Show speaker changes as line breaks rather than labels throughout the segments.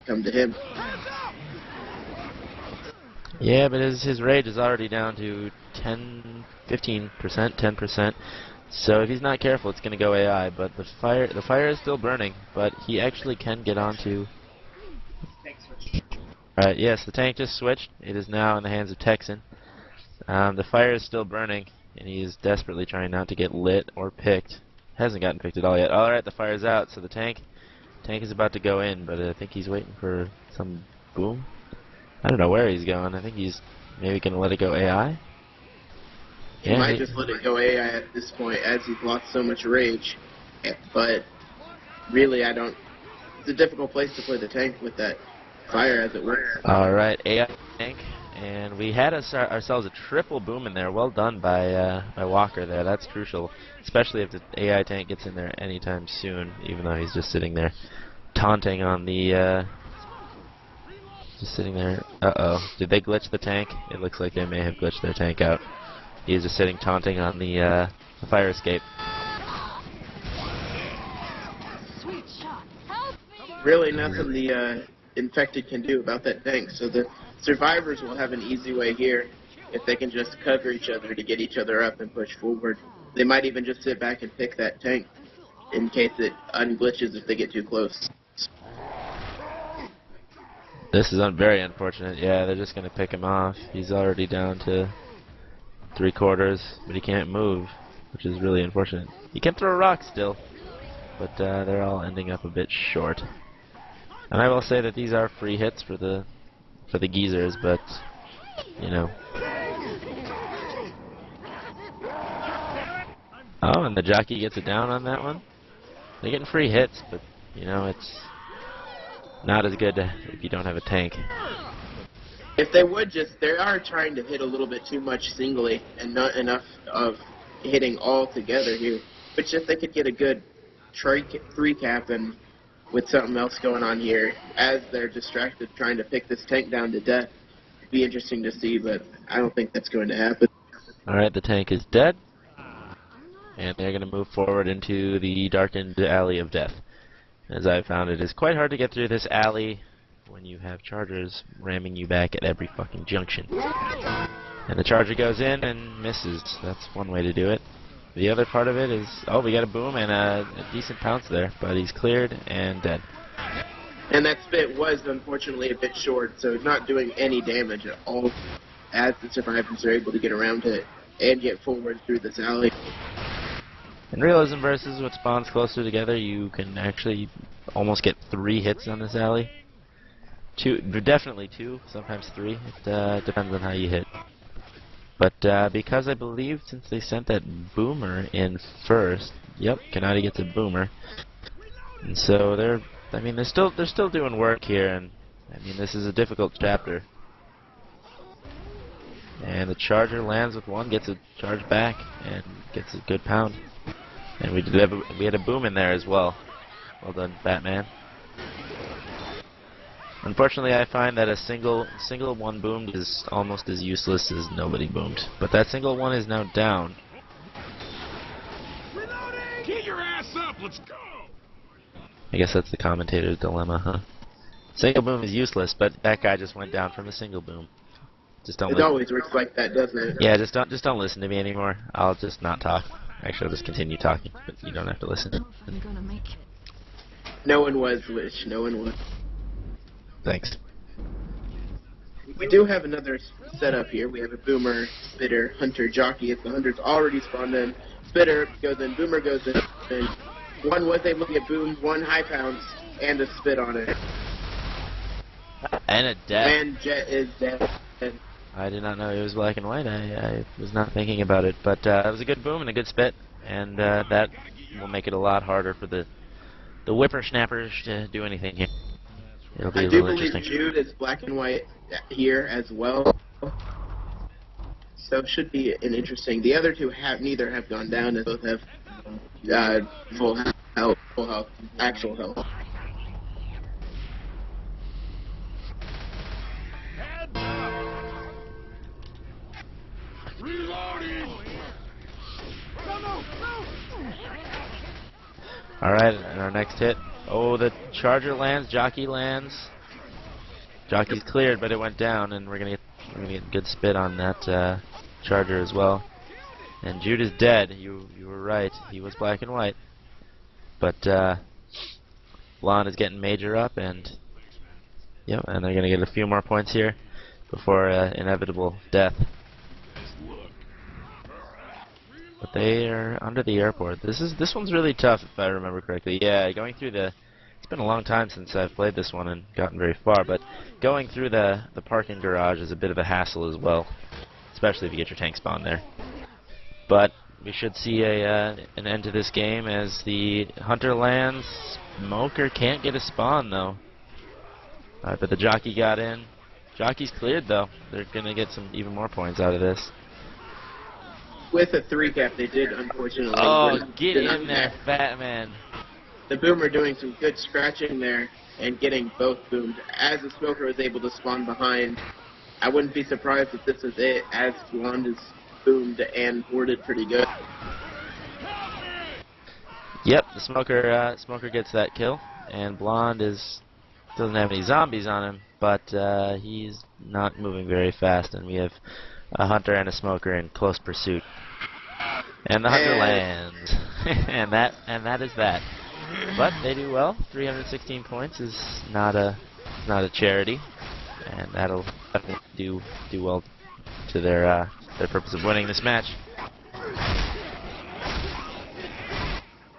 come to him.
Yeah, but his rage is already down to 15%, 10%. So if he's not careful, it's going to go AI. But the fire is still burning, but he actually can get onto. Alright, yes, the tank just switched. It is now in the hands of Texan. The fire is still burning, and he is desperately trying not to get lit or picked. Hasn't gotten picked at all yet. Alright, the fire's out, so the tank is about to go in, but I think he's waiting for some boom. I don't know where he's going. I think he's maybe going to let it go AI.
He might just let it go AI at this point, as he's lost so much rage. But really, it's a difficult place to play the tank with that fire, as it were.
Alright, AI tank. And we had ourselves a triple boom in there. Well done by Walker there. That's crucial, especially if the AI tank gets in there anytime soon, even though he's just sitting there taunting on the... just sitting there. Uh-oh. Did they glitch the tank? It looks like they may have glitched their tank out. He's just sitting taunting on the fire escape.
Really nothing the infected can do about that tank, so the survivors will have an easy way here if they can just cover each other to get each other up and push forward. They might even just sit back and pick that tank in case it unglitches if they get too close.
This is very unfortunate. Yeah, they're just going to pick him off. He's already down to 3/4, but he can't move, which is really unfortunate. He can throw rocks still, but they're all ending up a bit short. And I will say that these are free hits for the geezers, but you know. Oh, and the jockey gets it down on that one. They're getting free hits, but you know, it's not as good if you don't have a tank.
If they would they are trying to hit a little bit too much singly and not enough of hitting all together here. But if they could get a good 3-cap and with something else going on here as they're distracted trying to pick this tank down to death, it'd be interesting to see, but I don't think that's going to happen.
Alright, the tank is dead. And they're going to move forward into the darkened alley of death. As I found, it is quite hard to get through this alley when you have chargers ramming you back at every fucking junction. And the charger goes in and misses. That's one way to do it. The other part of it is, oh, we got a boom and a decent pounce there, but he's cleared and dead.
And that spit was unfortunately a bit short, so not doing any damage at all as the survivors are able to get around to it and get forward through this alley.
In Realism versus what spawns closer together, you can actually almost get 3 hits on this alley. Definitely 2, sometimes 3. It depends on how you hit. But because I believe since they sent that boomer in first, yep, Kanati gets a boomer, and so they're still doing work here, and I mean this is a difficult chapter. And the charger lands with one, gets a charge back, and gets a good pound. And we had a boom in there as well. Well done, Batman. Unfortunately, I find that a single one boomed is almost as useless as nobody boomed. But that single one is now down.
Reloading! Get your ass up, let's go!
I guess that's the commentator's dilemma, huh? Single boom is useless, but that guy just went down from a single boom. Just don't.
It always works like that, doesn't it?
Yeah, just don't listen to me anymore. I'll just not talk. Actually, I'll just continue talking, but you don't have to listen.
No one was, Lich. No one was.
Thanks.
We do have another setup here. We have a boomer, spitter, hunter, jockey. If the hunter's already spawned in, spitter goes in, boomer goes in, and one was able to get boomed, 1 high pounce, and a spit on it.
And a death.
And Jet is dead.
I did not know it was black and white. I was not thinking about it, but it was a good boom and a good spit, and that will make it a lot harder for the whippersnappers to do anything here. It'll be
I
a
do
little
believe
interesting.
Jude is black and white here as well, so it should be an interesting. The other two neither have gone down, as both have full health, actual health.
Reloading! No!
Alright, and our next hit. Oh, the charger lands, jockey lands. Jockey's cleared, but it went down, and we're gonna get good spit on that charger as well. And Jude is dead. You were right. He was black and white. But Lon is getting major up, and yep, and they're gonna get a few more points here before inevitable death. But they are under the airport. This one's really tough if I remember correctly. Yeah, going through the. It's been a long time since I've played this one and gotten very far, but going through the parking garage is a bit of a hassle as well, especially if you get your tank spawn there. But we should see an end to this game as the Hunter lands. Smoker can't get a spawn though. But the jockey got in. Jockey's cleared though. They're gonna get some even more points out of this.
With a 3 cap, they did unfortunately.
Oh, get in there, fat man.
The Boomer doing some good scratching there and getting both boomed. As the Smoker was able to spawn behind, I wouldn't be surprised if this is it, as Blonde is boomed and boarded pretty good.
Yep, the Smoker gets that kill, and Blonde doesn't have any zombies on him, but he's not moving very fast, and we have a Hunter and a Smoker in close pursuit. And the Hunter lands, and that is that. But they do well. 316 points is not a charity, and that'll definitely do well to their purpose of winning this match.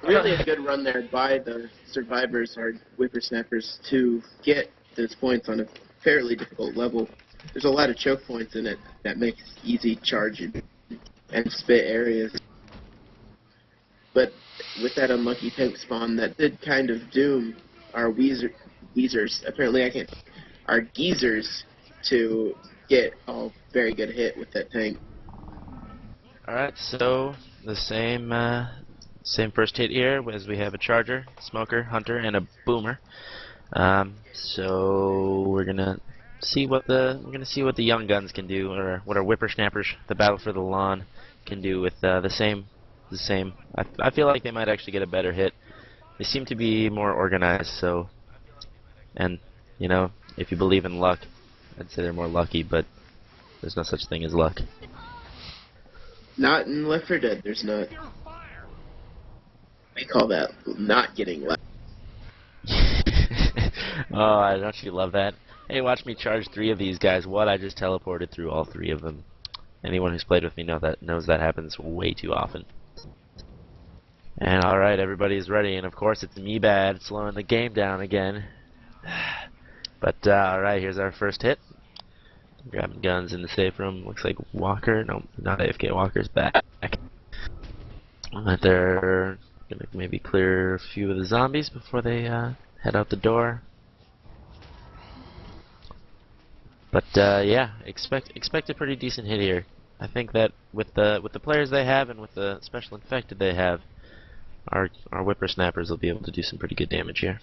Really a good run there by the survivors or whippersnappers to get those points on a fairly difficult level. There's a lot of choke points in it that makes easy charge and spit areas. But with that unlucky tank spawn, that did kind of doom our Geezers. Apparently I can't. Our Geezers to get a very good hit with that tank.
Alright, so the same first hit here as we have a Charger, Smoker, Hunter, and a Boomer. So we're gonna see what the young guns can do, or what our whippersnappers, the Battle for the Lawn, can do with the same. I feel like they might actually get a better hit. They seem to be more organized, so, and you know, if you believe in luck, I'd say they're more lucky, but there's no such thing as luck.
Not in Left 4 Dead, there's not. We call that not getting luck.
Oh, don't you love that? Hey, watch me charge 3 of these guys. What? I just teleported through all 3 of them. Anyone who's played with me knows that happens way too often. And alright, everybody's ready, and of course it's me bad, slowing the game down again. But alright, here's our first hit. Grabbing guns in the safe room. Looks like Walker. No, not AFK. Walker's back. They're gonna maybe clear a few of the zombies before they head out the door. But yeah, expect a pretty decent hit here. I think that with the players they have and with the special infected they have, our whippersnappers will be able to do some pretty good damage here.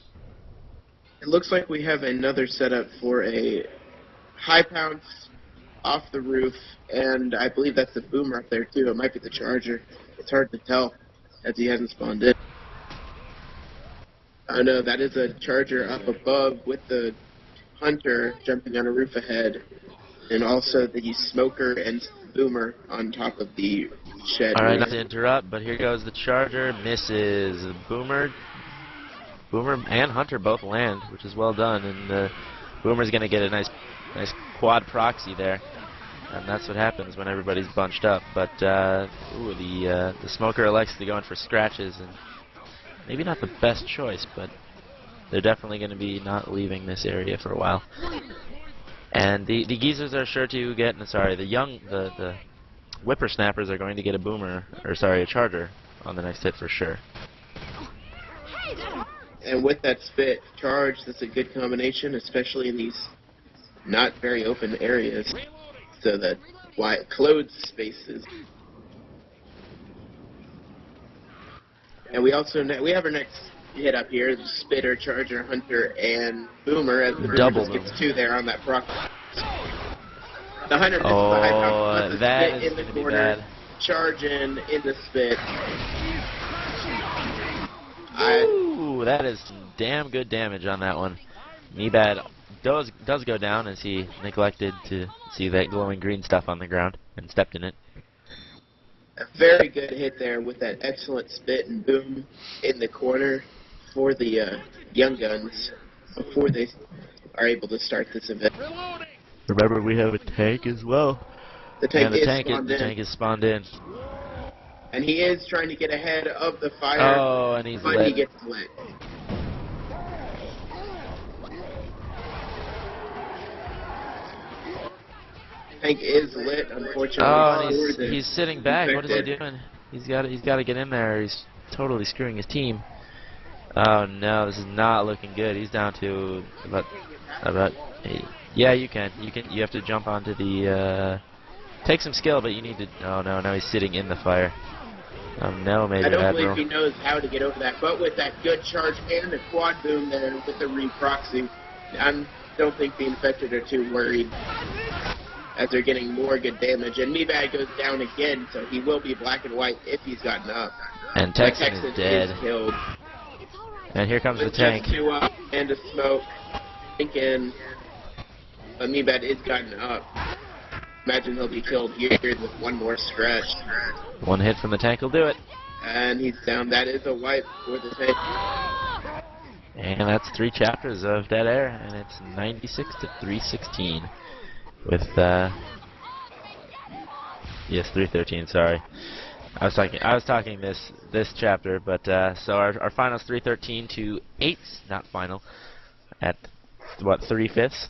It looks like we have another setup for a high pounce off the roof, and I believe that's the Boomer up there too. It might be the Charger. It's hard to tell as he hasn't spawned in. Oh no, that is a Charger up above with the Hunter jumping on a roof ahead, and also the Smoker and Boomer on top of the shed.
Alright, not to interrupt, but here goes the Charger. Misses. Boomer and Hunter both land, which is well done, and Boomer's going to get a nice quad proxy there. And that's what happens when everybody's bunched up. But ooh, the Smoker elects to go in for scratches, and maybe not the best choice, but they're definitely going to be not leaving this area for a while. And the Geezers are sure to get, the whippersnappers are going to get a Charger on the next hit for sure.
And with that spit charge, that's a good combination, especially in these not very open areas, so that closed spaces. And we have our next hit up here, the Spitter, Charger, Hunter, and Boomer, as the Boomer gets 2 there on that proc. The Hunter gets the high power, the spit in the corner, charging in the spit.
Ooh, that is some damn good damage on that one. Me bad does go down as he neglected to see that glowing green stuff on the ground and stepped in it.
A very good hit there with that excellent spit and boom in the corner for the young guns before they are able to start this event.
Remember, we have a tank as well.
The tank
And
is
tank is spawned in.
And he is trying to get ahead of the fire.
Oh, and he's
but
lit.
he gets lit. Tank is lit, unfortunately.
Oh, and
for the
he's sitting back. What is he
infected.
doing? He's got to get in there. He's totally screwing his team. Oh no, this is not looking good. He's down to about 8. Yeah, you have to jump onto the take some skill, but you need to. Oh no, now he's sitting in the fire. Oh no, Major
I don't
Admiral.
believe he knows how to get over that, but with that good charge and the quad boom there with the reproxy, I don't think the infected are too worried as they're getting more good damage. And Meebag goes down again, so he will be black and white if he's gotten up.
And Texan is dead.
Is killed.
And here comes the
With
tank.
just 2 up and a smoke. Thinking Meebag is gotten up. Imagine he'll be killed here with one more stretch.
One hit from the tank will do it.
And he's down. That is a wipe for the tank.
And that's 3 chapters of Dead Air, and it's 96 to 316. With yes, 313. Sorry, I was talking this chapter, but so our finals 313 to 8, not final, at what 3/5.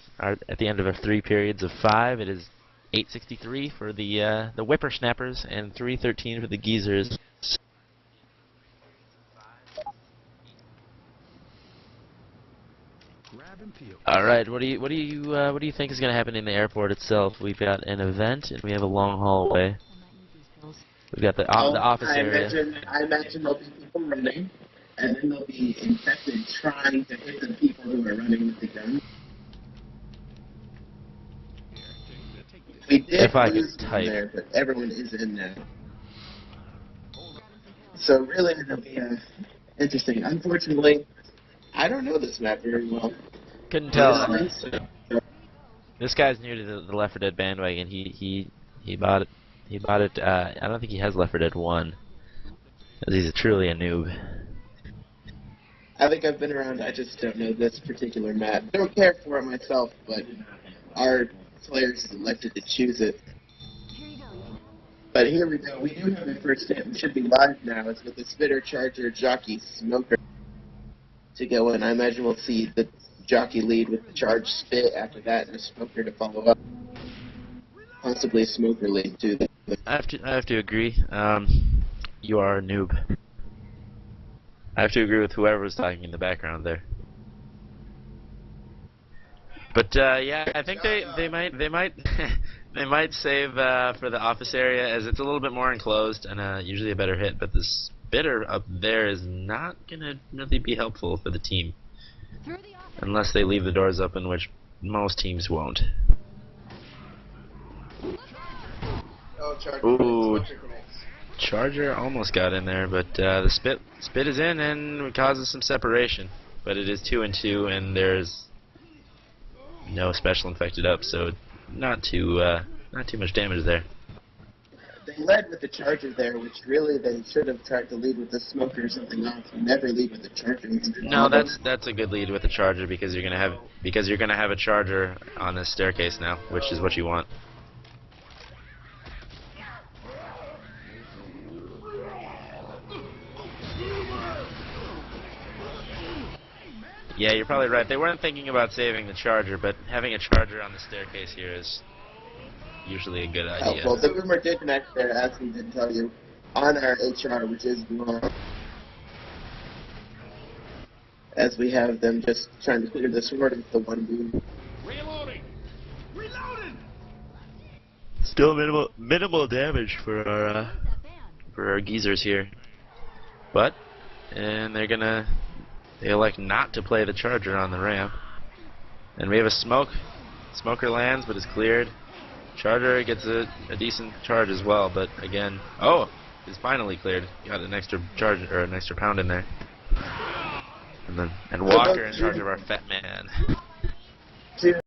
At the end of 3 periods of 5, it is 863 for the whippersnappers and 313 for the geezers. All right, what do you think is going to happen in the airport itself? We've got an event and we have a long hallway. We've got the office area.
I imagine there'll be people running, and then there'll be infected trying to hit the people who are running with the gun. We did
If I
lose
could
one
type.
there, but everyone is in now. So really, it'll be interesting. Unfortunately, I don't know this map very well.
Couldn't tell. This guy's new to the Left 4 Dead bandwagon. He bought it. He bought it. I don't think he has Left 4 Dead 1. 'Cause he's truly a noob.
I think I've been around. I just don't know this particular map. I don't care for it myself, but our players elected to choose it. But here we go. We do have a first hit. We should be live now. It's with the Spitter, Charger, Jockey, Smoker to go in. I imagine we'll see the Jockey lead with the Charge Spit after that, and a Smoker to follow up. Possibly a Smoker lead too.
I have to agree. You are a noob. I have to agree with whoever was talking in the background there. But yeah, I think they might they might save for the office area, as it's a little bit more enclosed and usually a better hit. But the Spitter up there is not gonna really be helpful for the team unless they leave the doors open, which most teams won't.
Oh, Charger.
Ooh.
Smoker connects.
Charger almost got in there, but the spit is in and causes some separation. But it is 2 and 2, and there's no special infected up, so not too much damage there.
They led with the Charger there, which really they should have tried to lead with the Smoker or something else. You never lead with the Charger.
No, that's a good lead with the Charger because you're gonna have a Charger on this staircase now, which is what you want. Yeah, you're probably right. They weren't thinking about saving the Charger, but having a Charger on the staircase here is usually a good idea.
Well, the rumor did connect there, as we did tell you, on our HR, which is wrong. As we have them just trying to clear the sword with the one boom.
Reloading! Reloading!
Still minimal damage for our geezers here, but they elect not to play the Charger on the ramp, and we have a Smoker lands but is cleared. Charger gets a decent charge as well, but again, is finally cleared. Got an extra charge or an extra pound in there, and Walker in charge of our fat man.
Two.